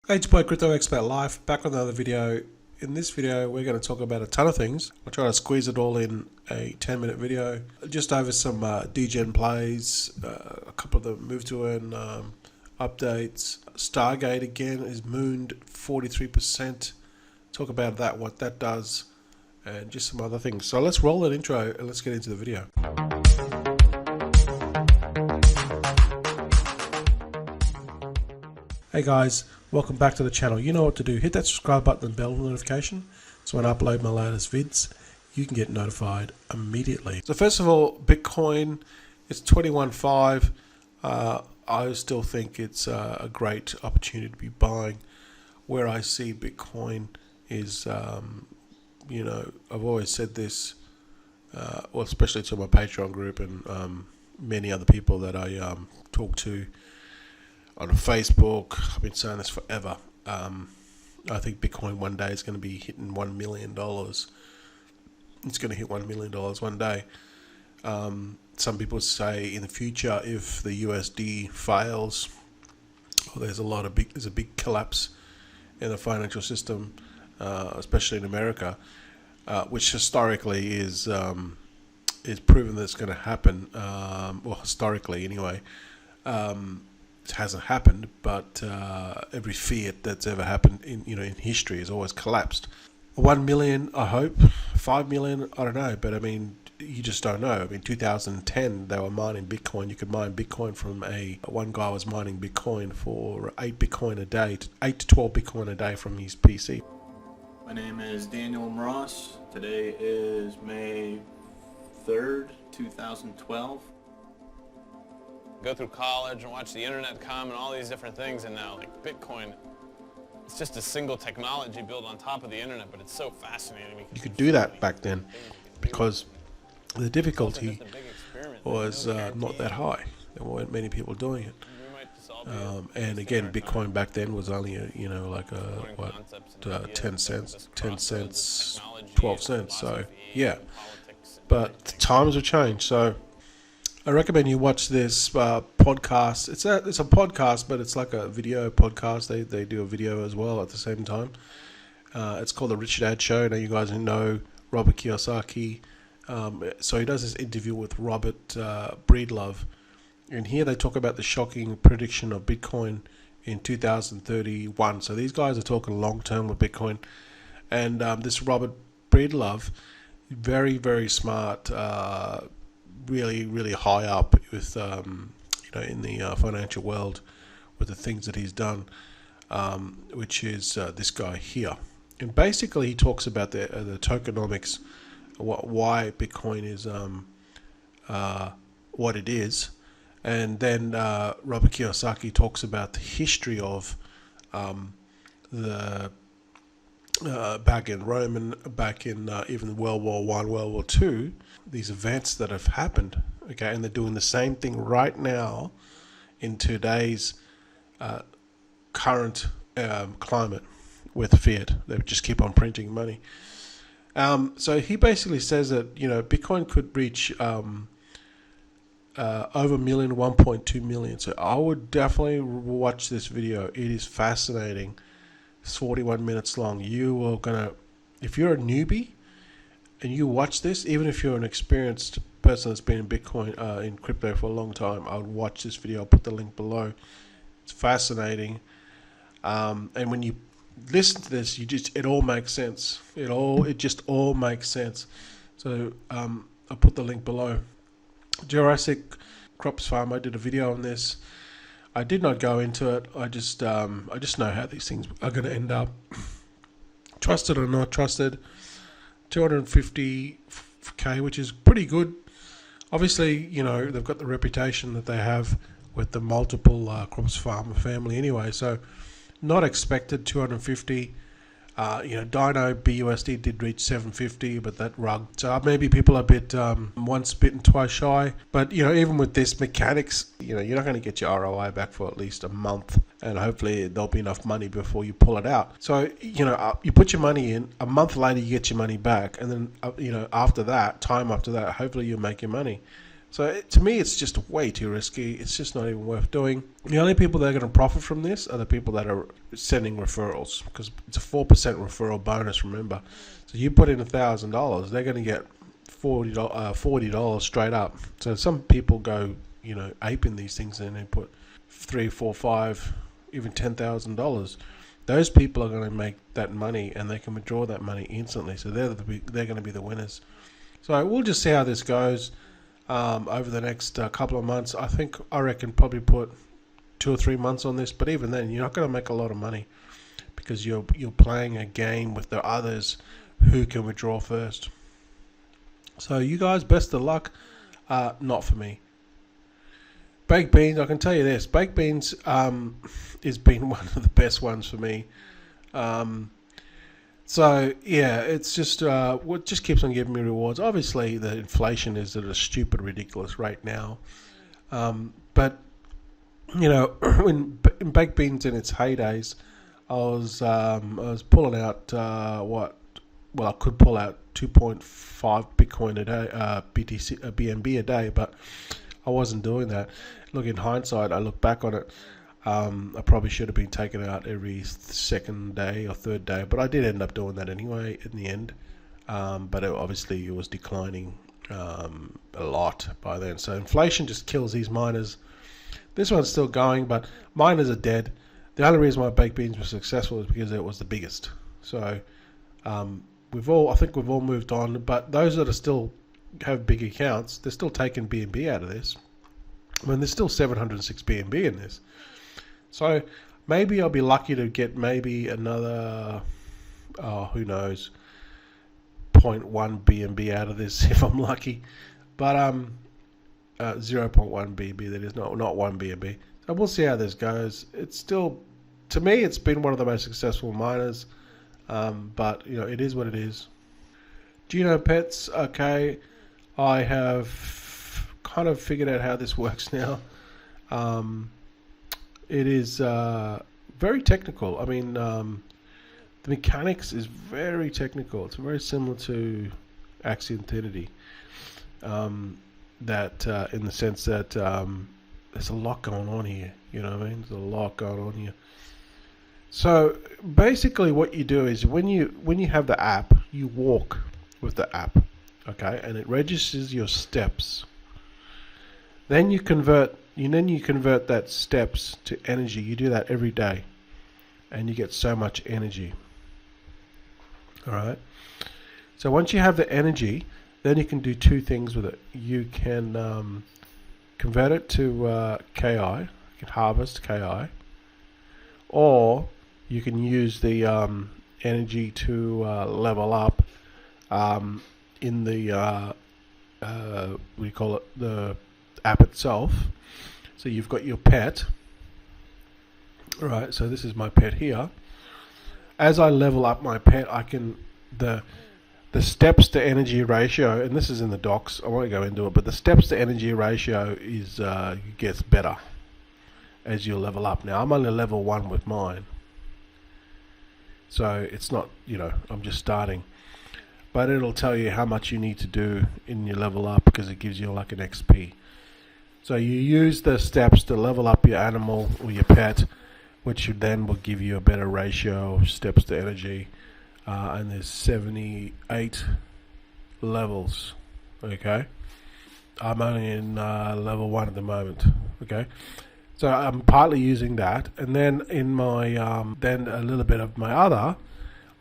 Hey, it's boy Crypto Expert Live, back with another video. In this video, we're going to talk about a ton of things. I'll try to squeeze it all in a 10-minute video. Just over some DGen plays, a couple of the move to earn updates. Stargate again is mooned 43%. Talk about that, what that does, and just some other things. So let's roll that intro and let's get into the video. Hey guys, welcome back to the channel. You know what to do. Hit that subscribe button and bell notification so when I upload my latest vids, you can get notified immediately. So first of all, Bitcoin, it's 21.5. I still think it's a great opportunity to be buying. Where I see Bitcoin is, you know, I've always said this, well, especially to my Patreon group and many other people that I talk to on Facebook. I've been saying this forever. I think Bitcoin one day is going to be hitting $1 million. It's going to hit $1 million one day. Some people say in the future, if the USD fails, or there's a big collapse in the financial system, especially in America, which historically is proven that it's going to happen. Well, historically anyway. It hasn't happened, but every fiat that's ever happened in history has always collapsed. 1 million, I hope. 5 million, I don't know, but I mean, you just don't know. I mean, 2010 they were mining Bitcoin. You could mine Bitcoin from one guy was mining Bitcoin for 8 Bitcoin a day, 8 to 12 Bitcoin a day from his PC. My name is Daniel Ross. Today is May 3rd, 2012. Go through college and watch the internet come and all these different things, and now like Bitcoin, it's just a single technology built on top of the internet, but it's so fascinating. You could do that back then because the difficulty was not that high. There weren't many people doing it. And again, Bitcoin back then was only like 10 cents, 12 cents. So yeah, but times have changed. So I recommend you watch this podcast. It's a podcast, but it's like a video podcast. They do a video as well at the same time. It's called The Rich Dad Show. Now you guys know Robert Kiyosaki. So he does this interview with Robert Breedlove. And here they talk about the shocking prediction of Bitcoin in 2031. So these guys are talking long term with Bitcoin. And this Robert Breedlove, very, very smart, really high up with in the financial world with the things that he's done, which is this guy here. And basically he talks about the tokenomics, why Bitcoin is what it is. And then Robert Kiyosaki talks about the history of the back in Rome and back in even World War I, World War II, these events that have happened, okay, and they're doing the same thing right now in today's current climate with fiat. They just keep on printing money. So he basically says that Bitcoin could reach over a million, 1.2 million. So I would definitely watch this video. It is fascinating. It's 41 minutes long. You are gonna, if you're a newbie and you watch this, even if you're an experienced person that's been in Bitcoin, in crypto for a long time, I would watch this video. I'll put the link below. It's fascinating. And when you listen to this, it all makes sense. It just all makes sense. So I'll put the link below. Jurassic Crops Farmer, I did a video on this. I did not go into it. I just know how these things are going to end up. Trusted or not trusted, 250k, which is pretty good. Obviously, they've got the reputation that they have with the multiple Crops Farmer family anyway. So, not expected 250. Dino BUSD did reach 750, but that rug. So maybe people are a bit once bitten, twice shy. But even with this mechanics, you're not going to get your ROI back for at least a month, and hopefully there'll be enough money before you pull it out. So you put your money in. A month later, you get your money back, and then after that, hopefully you'll make your money. So to me, it's just way too risky. It's just not even worth doing. The only people that are going to profit from this are the people that are sending referrals, because it's a 4% referral bonus, remember. So you put in $1,000, they're going to get $40 straight up. So some people go, ape in these things, and they put $3, $4, $5, even $10,000. Those people are going to make that money, and they can withdraw that money instantly. So they're going to be the winners. So we'll just see how this goes over the next couple of months. I reckon probably put 2 or 3 months on this, but even then, you're not going to make a lot of money, because you're playing a game with the others who can withdraw first. So you guys, best of luck. Not for me. Baked beans, I can tell you this. Baked beans has been one of the best ones for me. So yeah, it's just what just keeps on giving me rewards. Obviously, the inflation is at a stupid, ridiculous rate now. But when baked beans in its heydays, I was pulling out I could pull out 2.5 Bitcoin a day, BNB a day, but I wasn't doing that. Look, in hindsight, I look back on it. I probably should have been taken out every second day or third day, but I did end up doing that anyway in the end. But obviously it was declining a lot by then. So inflation just kills these miners. This one's still going, but miners are dead. The only reason why baked beans was successful is because it was the biggest. So I think we've all moved on. But those that are still have big accounts, they're still taking BNB out of this. There's still 706 BNB in this. So maybe I'll be lucky to get maybe another, who knows, 0.1 BNB out of this if I'm lucky. But 0.1 BNB, that is, not 1 BNB. So we'll see how this goes. It's still, to me, it's been one of the most successful miners. But it is what it is. GENOPETS, okay. I have kind of figured out how this works now. It is very technical. The mechanics is very technical. It's very similar to Axie Infinity. That in the sense that there's a lot going on here. You know what I mean? There's a lot going on here. So basically, what you do is when you have the app, you walk with the app, okay, and it registers your steps. Then you convert that steps to energy. You do that every day, and you get so much energy. All right. So once you have the energy, then you can do two things with it. You can convert it to KI. You can harvest KI, or you can use the energy to level up in the we call it the app itself. So you've got your pet. All right, so this is my pet here. As I level up my pet, I can the steps to energy ratio, and this is in the docs. I won't go into it, but the steps to energy ratio is gets better as you level up. Now I'm only level 1 with mine, so it's not, I'm just starting, but it'll tell you how much you need to do in your level up, because it gives you like an XP. So you use the steps to level up your animal or your pet, which then will give you a better ratio of steps to energy. And there's 78 levels. Okay, I'm only in level 1 at the moment. Okay, so I'm partly using that, and then in my then a little bit of my other,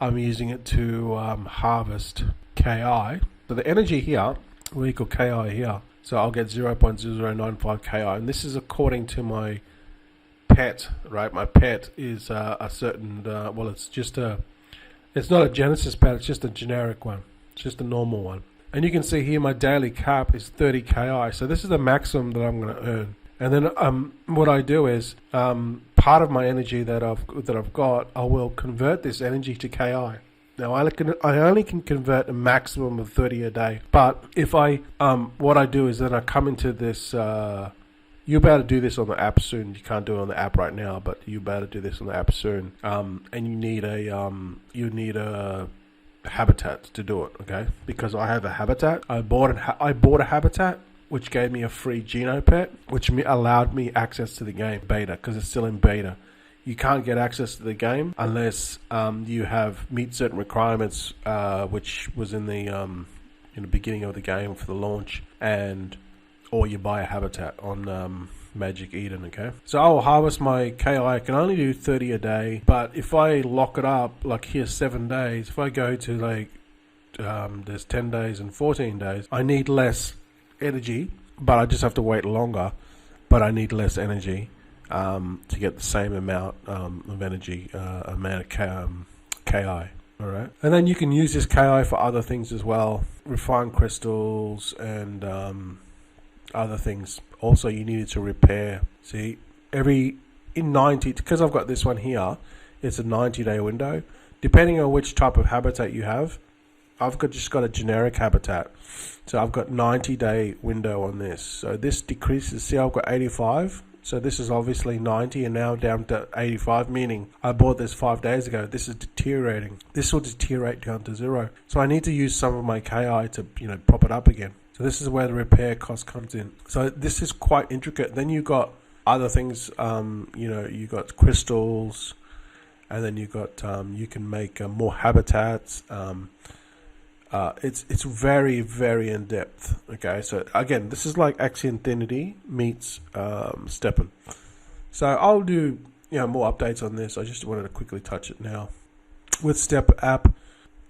I'm using it to harvest KI. So the energy here will equal KI here. So I'll get 0.0095 KI, and this is according to my pet, right? My pet is a certain, it's not a Genesis pet, it's just a generic one. It's just a normal one. And you can see here my daily cap is 30 KI. So this is the maximum that I'm going to earn. And then what I do is part of my energy that I've got, I will convert this energy to KI. Now I only can convert a maximum of 30 a day. But if what I do is then I come into this. You're about to do this on the app soon. You can't do it on the app right now, but you're about to do this on the app soon. And you need a habitat to do it, okay? Because I have a habitat. I bought a habitat, which gave me a free GENOPET, which allowed me access to the game beta, because it's still in beta. You can't get access to the game unless you have meet certain requirements, which was in the beginning of the game for the launch, or you buy a habitat on Magic Eden. Okay, so I'll harvest my KI. I can only do 30 a day, but if I lock it up, like here's 7 days, if I go to like there's 10 days and 14 days, I need less energy, but I just have to wait longer, but I need less energy to get the same amount of energy, amount of KI. Alright, and then you can use this KI for other things as well, refined crystals and other things. Also, you needed to repair. See, in 90, because I've got this one here, it's a 90-day window. Depending on which type of habitat you have, I've just got a generic habitat, so I've got 90-day window on this. So this decreases. See, I've got 85. So this is obviously 90 and now down to 85, meaning I bought this 5 days ago. This is deteriorating. This will deteriorate down to 0. So I need to use some of my KI to, prop it up again. So this is where the repair cost comes in. So this is quite intricate. Then you got other things, you got crystals, and then you got, you can make more habitats. It's very, very in depth. Okay, so again, this is like Axie Infinity meets Steppen. So I'll do more updates on this. I just wanted to quickly touch it now. With Step app,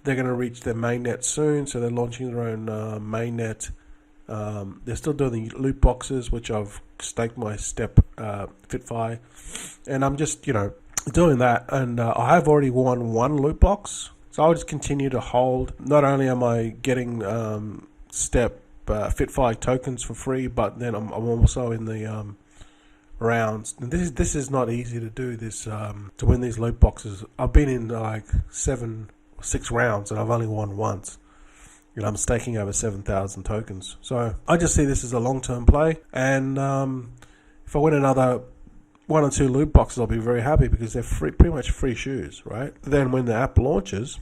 they're going to reach their mainnet soon, so they're launching their own mainnet. They're still doing the loot boxes, which I've staked my Step Fitfi, and I'm just doing that. And I have already won one loot box. So I'll just continue to hold. Not only am I getting Step Fitfi tokens for free, but then I'm also in the rounds. And this is not easy to do. This to win these loot boxes. I've been in like 6 rounds and I've only won once. I'm staking over 7,000 tokens. So I just see this as a long-term play. And if I win another 1 or 2 loot boxes, I'll be very happy because they're free, pretty much free shoes, right? Then when the app launches,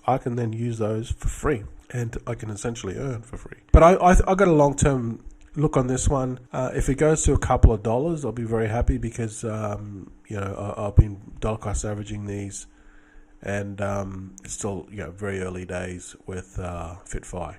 I can then use those for free, and I can essentially earn for free. But I got a long-term look on this one. If it goes to a couple of dollars, I'll be very happy because I've been dollar cost averaging these, and it's still very early days with Fitfi.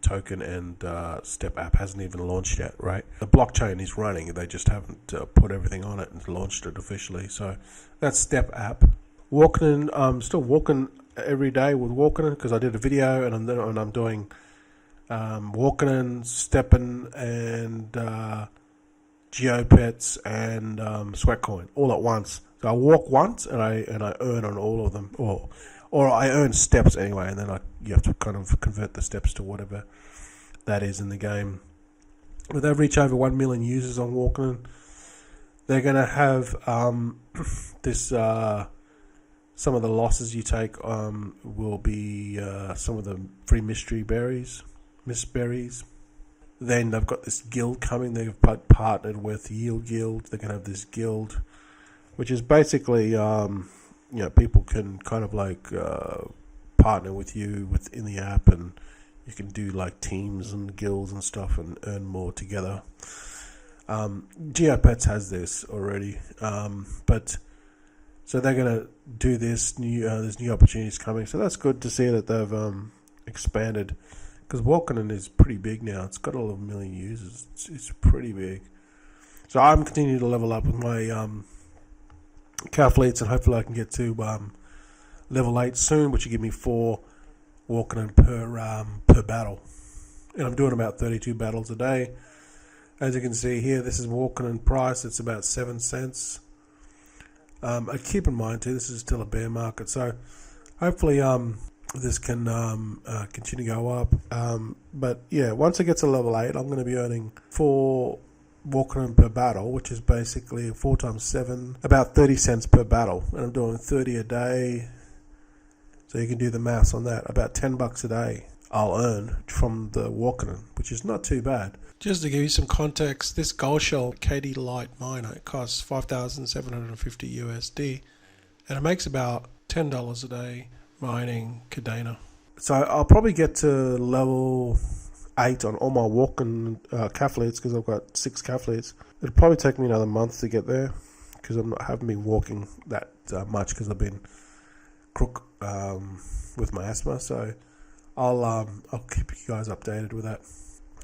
Token and Step app hasn't even launched yet, right? The blockchain is running, they just haven't put everything on it and launched it officially. So that's Step app. WALKN, I'm still walking every day with WALKN because I did a video, and I'm doing WALKN, Steppen, and GEOPETS and Sweatcoin all at once. So I walk once and I earn on all of them, or I earn steps anyway, and then you have to kind of convert the steps to whatever that is in the game. But they've reached over 1 million users on WALKN. They're going to have this. Some of the losses you take will be some of the free mystery berries, mist-berries. Then they've got this guild coming. They've partnered with Yield Guild. They're going to have this guild, which is basically people can kind of like partner with you within the app, and you can do like teams and guilds and stuff and earn more together. GeoPets has this already, but so they're going to do this. There's new opportunities coming, so that's good to see that they've expanded, because WALKN is pretty big now. It's got 11 million users. It's pretty big. So I'm continuing to level up with my cow fleets, and hopefully I can get to level 8 soon, which will give me 4 WALKN per battle. And I'm doing about 32 battles a day. As you can see here, this is WALKN price. It's about 7 cents. I keep in mind too, this is still a bear market, so hopefully this can continue to go up. But yeah, once it gets to level 8, I'm going to be earning 4 WALKN per battle, which is basically 4 times 7, about 30 cents per battle, and I'm doing 30 a day, so you can do the maths on that. About $10 a day I'll earn from the WALKN, which is not too bad. Just to give you some context, this gold shell KD Lite miner, it costs $5,750 USD, and it makes about $10 a day mining Cadena. So I'll probably get to level 8 on all my WALKN calf leads, because I've got 6 calf leads. It'll probably take me another month to get there, because I haven't been walking that much, because I've been crook with my asthma. So I'll keep you guys updated with that.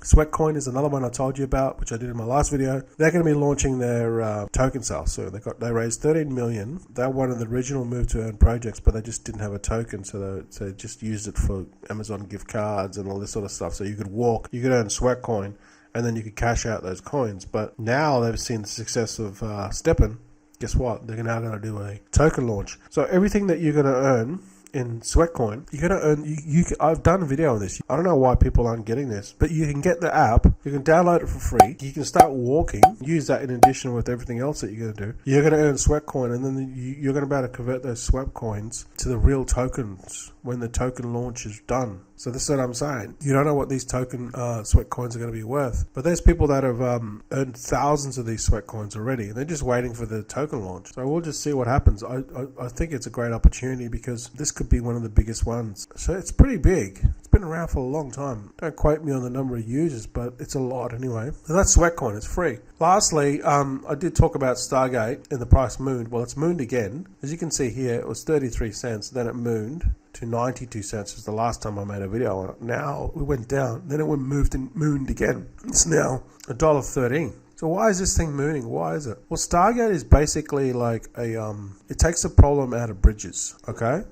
Sweatcoin is another one I told you about, which I did in my last video. They're going to be launching their token sale soon. They raised 13 million. They're one of the original move to earn projects, but they just didn't have a token, so they just used it for Amazon gift cards and all this sort of stuff. So you could earn Sweatcoin, and then you could cash out those coins. But now they've seen the success of Steppen. Guess what? They're now going to do a token launch. So everything that you're going to earn in Sweatcoin, you're going to earn. I've done a video on this. I don't know why people aren't getting this, but you can get the app. You can download it for free. You can start walking. Use that in addition with everything else that you're going to do. You're going to earn Sweatcoin, and then you're going to be able to convert those Sweatcoins to the real tokens when the token launch is done. So this is what I'm saying. You don't know what these token sweat coins are going to be worth. But there's people that have earned thousands of these sweat coins already. And they're just waiting for the token launch. So we'll just see what happens. I think it's a great opportunity, because this could be one of the biggest ones. So it's pretty big. It's been around for a long time. Don't quote me on the number of users, but it's a lot anyway. So that's Sweatcoin. It's free. Lastly, I did talk about Stargate, and the price mooned. Well, it's mooned again. As you can see here, it was 33 cents. Then it mooned to 92 cents. Was the last time I made a video on it. Now it went down. Then it mooned again. It's now $1.13. So why is this thing mooning? Why is it? Well, Stargate is basically like it takes a problem out of bridges. Okay.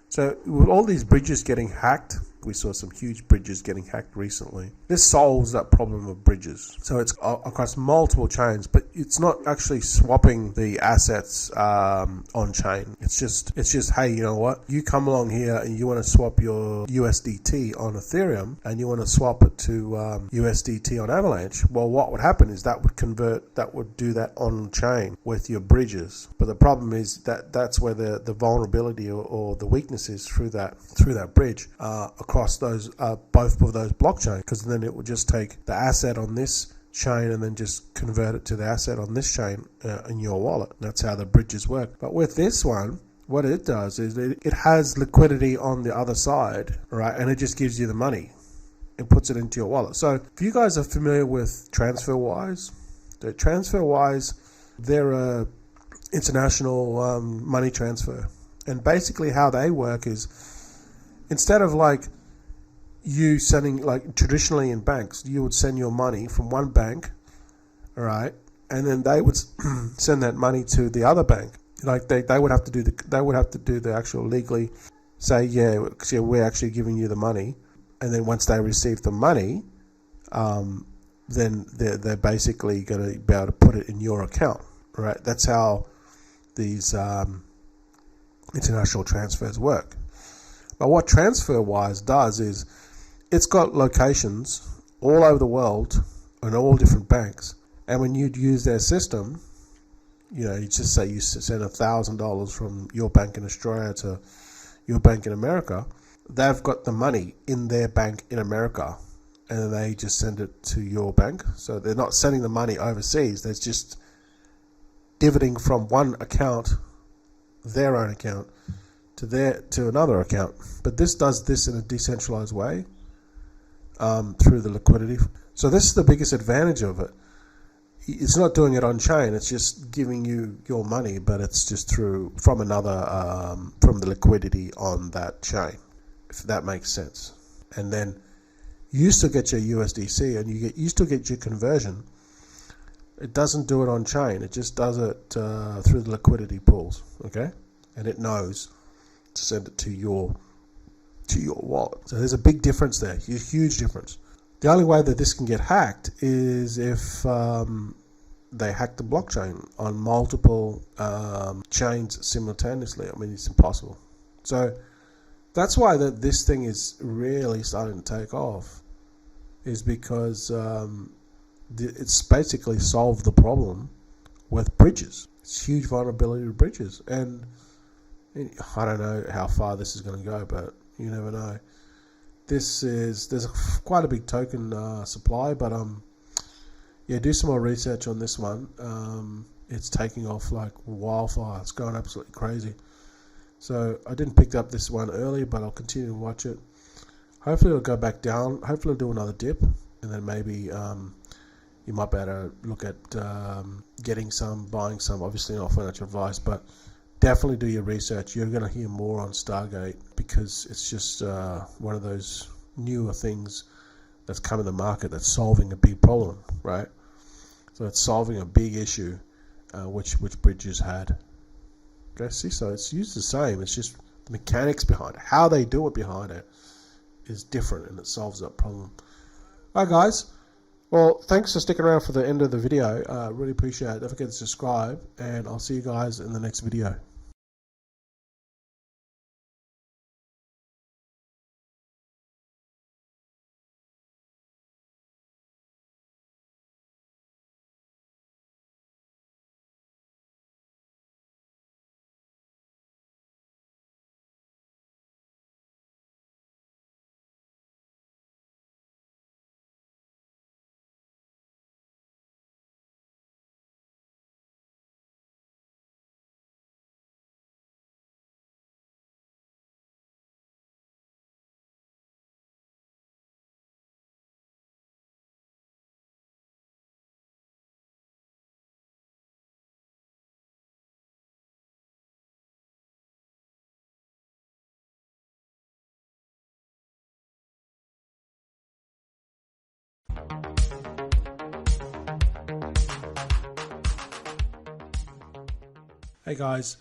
So with all these bridges getting hacked, we saw some huge bridges getting hacked recently. This solves that problem of bridges. So it's across multiple chains, but it's not actually swapping the assets on chain. It's just, hey, you know what? You come along here and you want to swap your USDT on Ethereum, and you want to swap it to USDT on Avalanche. Well, what would happen is that would do that on chain with your bridges. But the problem is that's where the vulnerability or the weakness is through that bridge across those both of those blockchains, because then it would just take the asset on this chain and then just convert it to the asset on this chain in your wallet. That's how the bridges work. But with this one, what it does is it has liquidity on the other side, right? And it just gives you the money and puts it into your wallet. So if you guys are familiar with TransferWise, they're a international money transfer. And basically how they work is, instead of like you sending, like traditionally in banks, you would send your money from one bank, all right, and then they would send that money to the other bank. Like they would have to do the actual legally say, yeah, we're actually giving you the money, and then once they receive the money, then they're basically going to be able to put it in your account, right? That's how these international transfers work. But what TransferWise does is it's got locations all over the world and all different banks. And when you'd use their system, you know, you just say you send $1,000 from your bank in Australia to your bank in America, they've got the money in their bank in America, and then they just send it to your bank. So they're not sending the money overseas. They're just dividending from one account, their own account, to another account. But this does this in a decentralized way through the liquidity. So this is the biggest advantage of it. It's not doing it on chain. It's just giving you your money, but it's just from the liquidity on that chain, if that makes sense. And then you still get your USDC, and you still get your conversion. It doesn't do it on chain. It just does it through the liquidity pools. Okay, and it knows to send it to your wallet. So there's a big difference there, a huge difference. The only way that this can get hacked is if they hack the blockchain on multiple chains simultaneously. I mean, it's impossible. So that's why this thing is really starting to take off, is because it's basically solved the problem with bridges. It's huge vulnerability to bridges. And I don't know how far this is going to go, but you never know. There's quite a big token supply, but yeah, do some more research on this one. It's taking off like wildfire. It's going absolutely crazy. So I didn't pick up this one early, but I'll continue to watch it. Hopefully it'll go back down. Hopefully it'll do another dip, and then maybe you might be able to look at getting some, buying some. Obviously not financial advice, but definitely do your research. You're going to hear more on Stargate because it's just one of those newer things that's come in the market that's solving a big problem, right? So it's solving a big issue which bridges had. Okay, see, so it's used the same. It's just the mechanics behind it, how they do it behind it is different, and it solves that problem. Alright guys, well, thanks for sticking around for the end of the video. Really appreciate it. Don't forget to subscribe, and I'll see you guys in the next video. Hey guys,